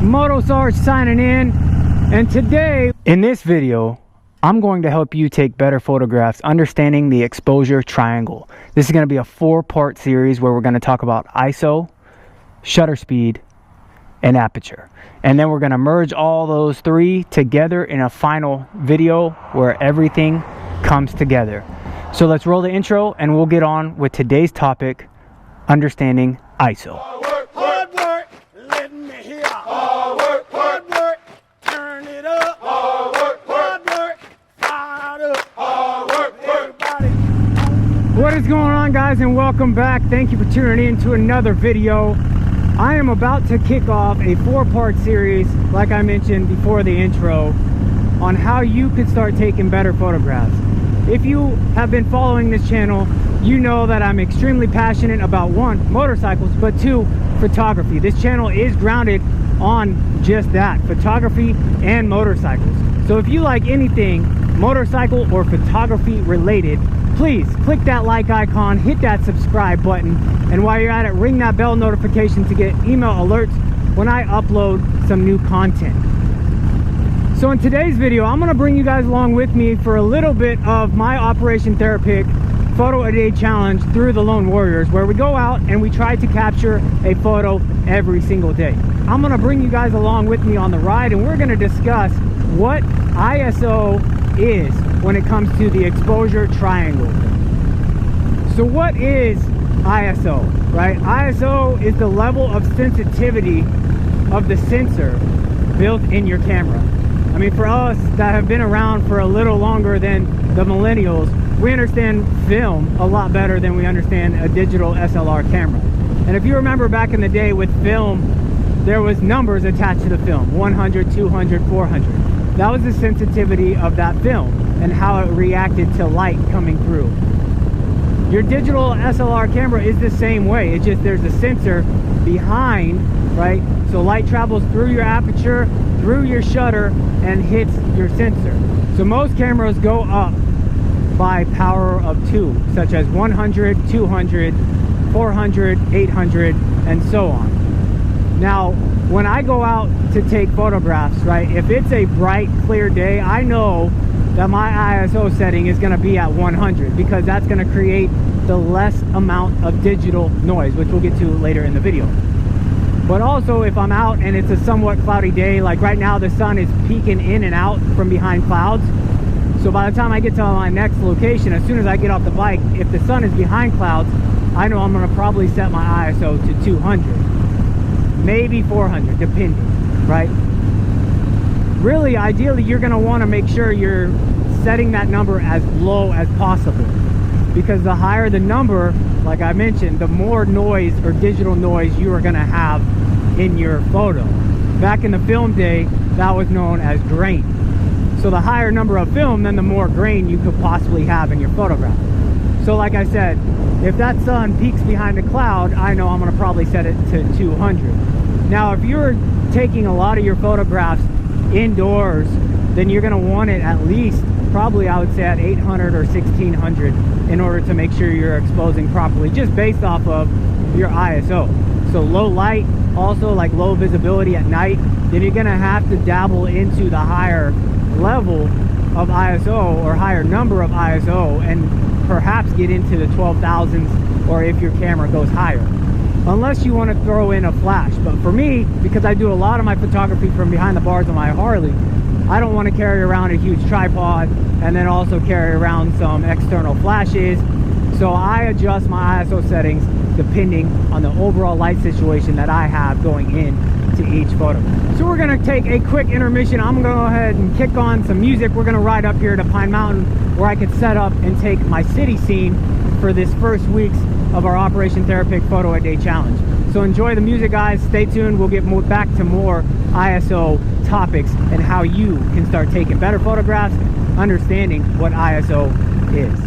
MotoSarge signing in, and today in this video I'm going to help you take better photographs understanding the exposure triangle. This is going to be a 4-part series where we're going to talk about ISO, shutter speed, and aperture, and then we're going to merge all those 3 together in a final video where everything comes together. So let's roll the intro and we'll get on with today's topic, understanding ISO. Hard work, let me hear. Hard work, turn it up. Hard work, fire it up. Hard work, everybody. What is going on, guys, and welcome back. Thank you for tuning in to another video. I am about to kick off a 4-part series, like I mentioned before the intro, on how you could start taking better photographs. If you have been following this channel, you know that I'm extremely passionate about 1, motorcycles, but 2, photography. This channel is grounded on just that, photography and motorcycles. So if you like anything motorcycle or photography related, please click that like icon, hit that subscribe button, and while you're at it, ring that bell notification to get email alerts when I upload some new content. So in today's video, I'm going to bring you guys along with me for a little bit of my Operation Therapy Photo a Day Challenge through the Lone Warriors, where we go out and we try to capture a photo every single day. I'm going to bring you guys along with me on the ride, and we're going to discuss what ISO is when it comes to the exposure triangle. So what is ISO, right? ISO is the level of sensitivity of the sensor built in your camera. I mean, for us that have been around for a little longer than the millennials, we understand film a lot better than we understand a digital SLR camera. And if you remember back in the day with film, there was numbers attached to the film, 100, 200, 400. That was the sensitivity of that film and how it reacted to light coming through. Your digital SLR camera is the same way. It's just there's a sensor behind, right? So light travels through your aperture, through your shutter, and hits your sensor. So most cameras go up by power of 2, such as 100, 200, 400, 800, and so on. Now, when I go out to take photographs, right, if it's a bright, clear day, I know that my ISO setting is going to be at 100 because that's going to create the less amount of digital noise, which we'll get to later in the video. But also, if I'm out and it's a somewhat cloudy day, like right now the sun is peeking in and out from behind clouds. So by the time I get to my next location, as soon as I get off the bike, if the sun is behind clouds, I know I'm going to probably set my ISO to 200, maybe 400, depending, right? Really, ideally, you're going to want to make sure you're setting that number as low as possible, because the higher the number, like I mentioned, the more noise or digital noise you are going to have in your photo. Back in the film day, that was known as grain. So the higher number of film, then the more grain you could possibly have in your photograph. So like I said, if that sun peaks behind a cloud, I know I'm going to probably set it to 200. Now, if you're taking a lot of your photographs indoors, then you're going to want it at least, probably I would say at 800 or 1600 in order to make sure you're exposing properly, just based off of your ISO. So low light, also like low visibility at night, then you're going to have to dabble into the higher level of ISO or higher number of ISO and perhaps get into the 12,000s, or if your camera goes higher, unless you want to throw in a flash. But for me, because I do a lot of my photography from behind the bars on my Harley, I don't want to carry around a huge tripod and then also carry around some external flashes. So I adjust my ISO settings depending on the overall light situation that I have going in to each photo. So we're going to take a quick intermission. I'm going to go ahead and kick on some music. We're going to ride up here to Pine Mountain where I could set up and take my city scene for this first week's of our Operation Therapy Photo a Day Challenge. So enjoy the music, guys. Stay tuned. We'll get back to more ISO topics and how you can start taking better photographs, understanding what ISO is.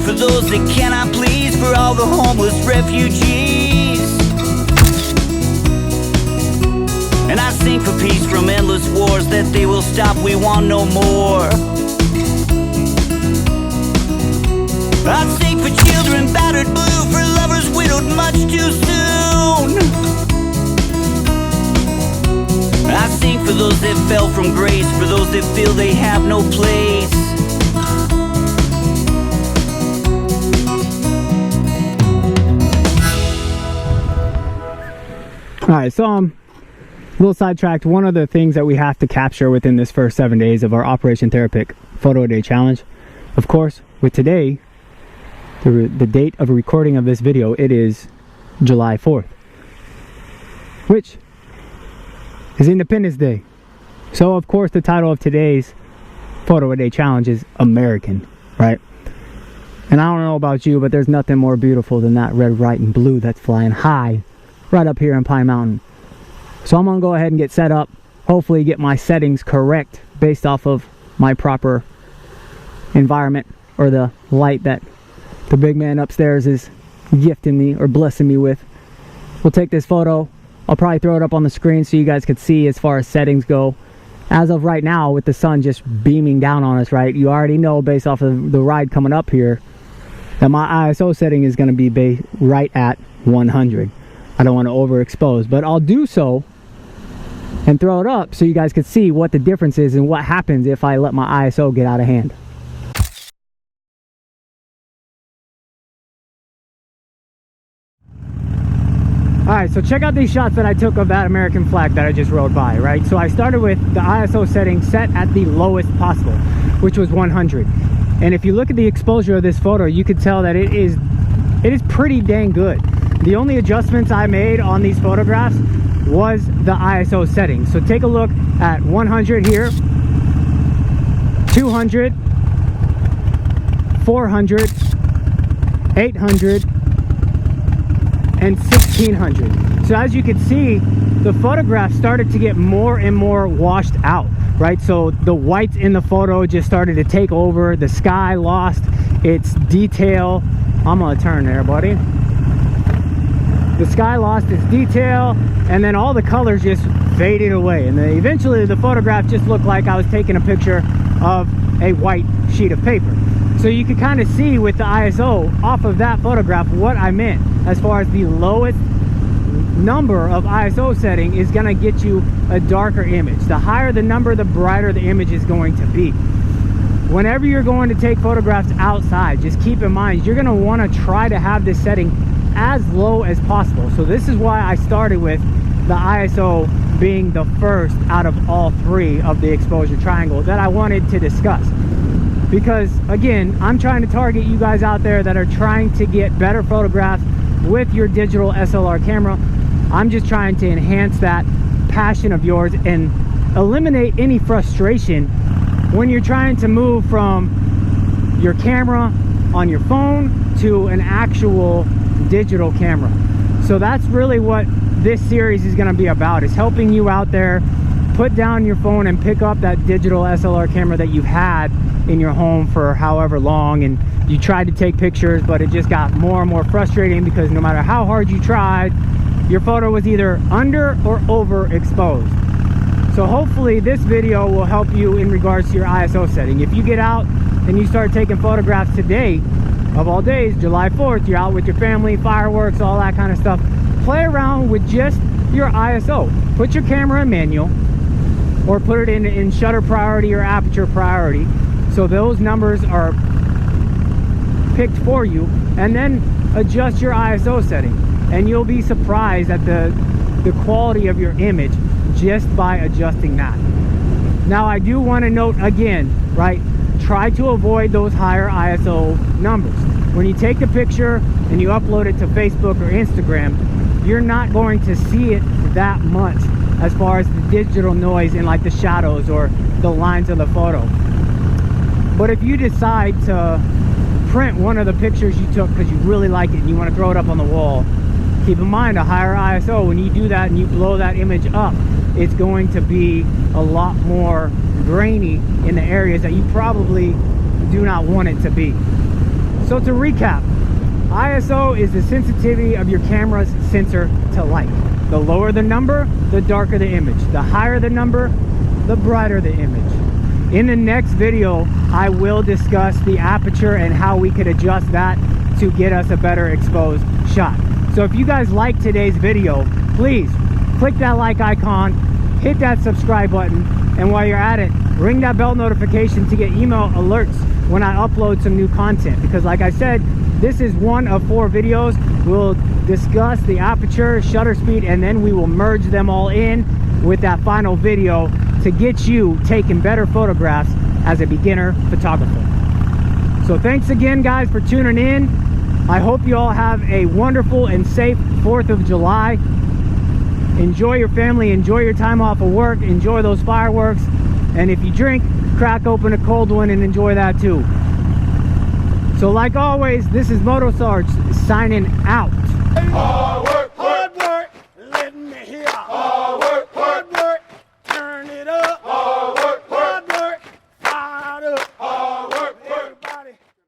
For those that can't can I please for all the homeless refugees? And I sing for peace from endless wars, that they will stop, we want no more. I sing for children battered blue, for lovers widowed much too soon. I sing for those that fell from grace, for those that feel they have no place. Alright, so I'm a little sidetracked. One of the things that we have to capture within this first 7 days of our Operation Therapic Photo a Day Challenge, of course, with today, the date of recording of this video, it is July 4th, which is Independence Day. So of course the title of today's Photo a Day Challenge is American, right? And I don't know about you, but there's nothing more beautiful than that red, white, and blue that's flying high right up here in Pine Mountain. So I'm gonna go ahead and get set up, hopefully get my settings correct based off of my proper environment, or the light that the big man upstairs is gifting me or blessing me with. We'll take this photo. I'll probably throw it up on the screen so you guys could see as far as settings go. As of right now, with the sun just beaming down on us, right, you already know based off of the ride coming up here that my ISO setting is going to be right at 100. I don't want to overexpose, but I'll do so and throw it up so you guys can see what the difference is and what happens if I let my ISO get out of hand. Alright, so check out these shots that I took of that American flag that I just rode by, right? So I started with the ISO setting set at the lowest possible, which was 100. And if you look at the exposure of this photo, you can tell that it is pretty dang good. The only adjustments I made on these photographs was the ISO setting. So take a look at 100 here, 200, 400, 800, and 1600. So as you can see, the photograph started to get more and more washed out, right? So the whites in the photo just started to take over. The sky lost its detail. I'm gonna turn there, buddy. The sky lost its detail, and then all the colors just faded away. And then eventually the photograph just looked like I was taking a picture of a white sheet of paper. So you can kind of see with the ISO off of that photograph what I meant as far as the lowest number of ISO setting is going to get you a darker image. The higher the number, the brighter the image is going to be. Whenever you're going to take photographs outside, just keep in mind you're going to want to try to have this setting as low as possible. So this is why I started with the ISO being the first out of all three of the exposure triangle that I wanted to discuss. Because again, I'm trying to target you guys out there that are trying to get better photographs with your digital SLR camera. I'm just trying to enhance that passion of yours and eliminate any frustration when you're trying to move from your camera on your phone to an actual digital camera. So that's really what this series is going to be about, is helping you out there put down your phone and pick up that digital SLR camera that you've had in your home for however long, and you tried to take pictures, but it just got more and more frustrating because no matter how hard you tried, your photo was either under or overexposed. So hopefully this video will help you in regards to your ISO setting. If you get out and you start taking photographs today, of all days, July 4th, you're out with your family, fireworks, all that kind of stuff, play around with just your ISO. Put your camera in manual, or put it in shutter priority or aperture priority, so those numbers are picked for you, and then adjust your ISO setting, and you'll be surprised at the quality of your image just by adjusting that. Now I do want to note again, right, try to avoid those higher ISO numbers. When you take the picture and you upload it to Facebook or Instagram, you're not going to see it that much as far as the digital noise in like the shadows or the lines of the photo. But if you decide to print one of the pictures you took because you really like it and you want to throw it up on the wall, keep in mind a higher ISO. When you do that and you blow that image up, it's going to be a lot more grainy in the areas that you probably do not want it to be. So to recap, ISO is the sensitivity of your camera's sensor to light. The lower the number, the darker the image. The higher the number, the brighter the image. In the next video, I will discuss the aperture and how we could adjust that to get us a better exposed shot. So if you guys like today's video, please click that like icon, hit that subscribe button, and while you're at it, ring that bell notification to get email alerts when I upload some new content. Because like I said, this is one of 4 videos. We'll discuss the aperture, shutter speed, and then we will merge them all in with that final video to get you taking better photographs as a beginner photographer. So thanks again, guys, for tuning in. I hope you all have a wonderful and safe 4th of July. Enjoy your family, enjoy your time off of work, enjoy those fireworks, and if you drink, crack open a cold one and enjoy that too. So like always, this is Moto Sarge signing out.